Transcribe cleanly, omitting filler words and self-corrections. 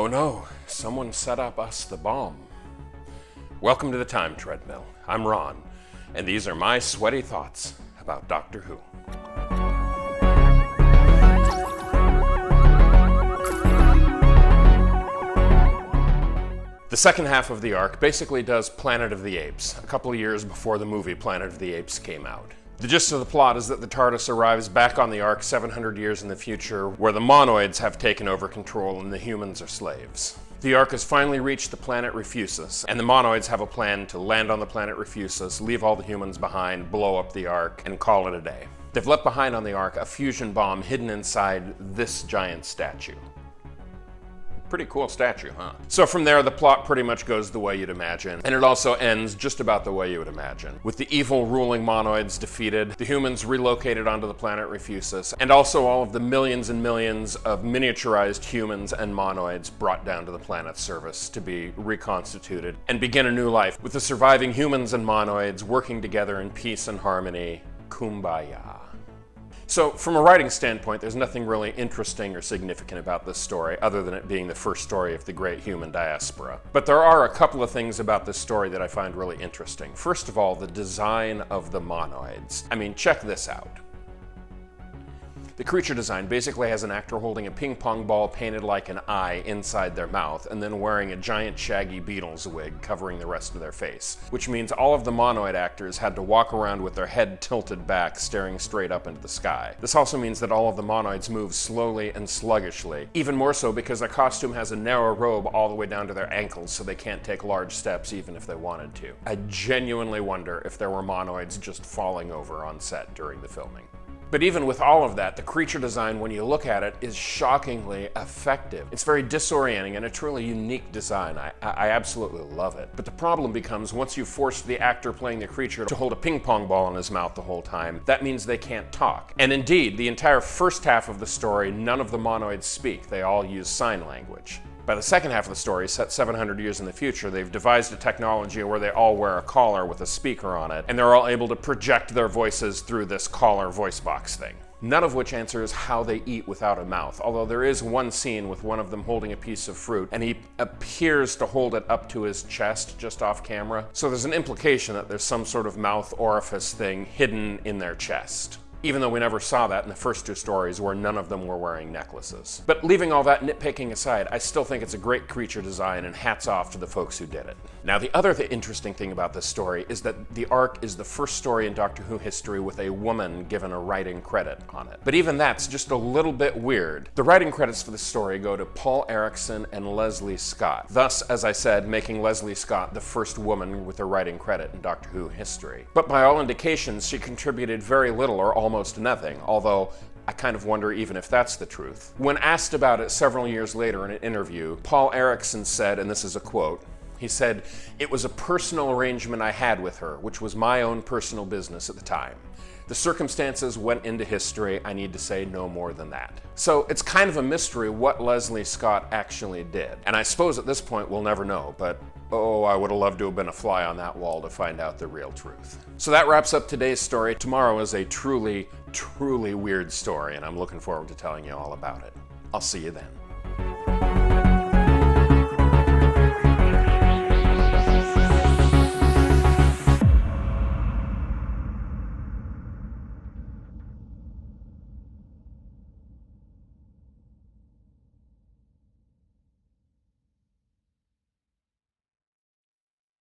Oh no, someone set up us the bomb. Welcome to the Time Treadmill. I'm Ron, and these are my sweaty thoughts about Doctor Who. The second half of the arc basically does Planet of the Apes, a couple of years before the movie Planet of the Apes came out. The gist of the plot is that the TARDIS arrives back on the Ark 700 years in the future, where the Monoids have taken over control and the humans are slaves. The Ark has finally reached the planet Refusus, and the Monoids have a plan to land on the planet Refusus, leave all the humans behind, blow up the Ark, and call it a day. They've left behind on the Ark a fusion bomb hidden inside this giant statue. Pretty cool statue, huh? So from there, the plot pretty much goes the way you'd imagine, and it also ends just about the way you would imagine. With the evil ruling Monoids defeated, the humans relocated onto the planet Refusus, and also all of the millions and millions of miniaturized humans and Monoids brought down to the planet's surface to be reconstituted and begin a new life with the surviving humans and Monoids working together in peace and harmony. Kumbaya. So, from a writing standpoint, there's nothing really interesting or significant about this story, other than it being the first story of the great human diaspora. But there are a couple of things about this story that I find really interesting. First of all, the design of the Monoids. I mean, check this out. The creature design basically has an actor holding a ping pong ball painted like an eye inside their mouth, and then wearing a giant shaggy Beatles wig covering the rest of their face, which means all of the Monoid actors had to walk around with their head tilted back, staring straight up into the sky. This also means that all of the Monoids move slowly and sluggishly, even more so because their costume has a narrow robe all the way down to their ankles, so they can't take large steps even if they wanted to. I genuinely wonder if there were Monoids just falling over on set during the filming. But even with all of that, the creature design, when you look at it, is shockingly effective. It's very disorienting and a truly unique design. I absolutely love it. But the problem becomes once you've forced the actor playing the creature to hold a ping pong ball in his mouth the whole time, that means they can't talk. And indeed, the entire first half of the story, none of the Monoids speak. They all use sign language. By the second half of the story, set 700 years in the future, they've devised a technology where they all wear a collar with a speaker on it, and they're all able to project their voices through this collar voice box thing. None of which answers how they eat without a mouth, although there is one scene with one of them holding a piece of fruit, and he appears to hold it up to his chest just off camera. So there's an implication that there's some sort of mouth orifice thing hidden in their chest, even though we never saw that in the first two stories where none of them were wearing necklaces. But leaving all that nitpicking aside, I still think it's a great creature design, and hats off to the folks who did it. Now, the other interesting thing about this story is that the Ark is the first story in Doctor Who history with a woman given a writing credit on it. But even that's just a little bit weird. The writing credits for the story go to Paul Erickson and Leslie Scott, thus, as I said, making Leslie Scott the first woman with a writing credit in Doctor Who history. But by all indications, she contributed very little or almost nothing, although I kind of wonder even if that's the truth. When asked about it several years later in an interview, Paul Erickson said, and this is a quote, he said, "It was a personal arrangement I had with her, which was my own personal business at the time. The circumstances went into history. I need to say no more than that." So it's kind of a mystery what Leslie Scott actually did. And I suppose at this point we'll never know, but oh, I would have loved to have been a fly on that wall to find out the real truth. So that wraps up today's story. Tomorrow is a truly, truly weird story, and I'm looking forward to telling you all about it. I'll see you then.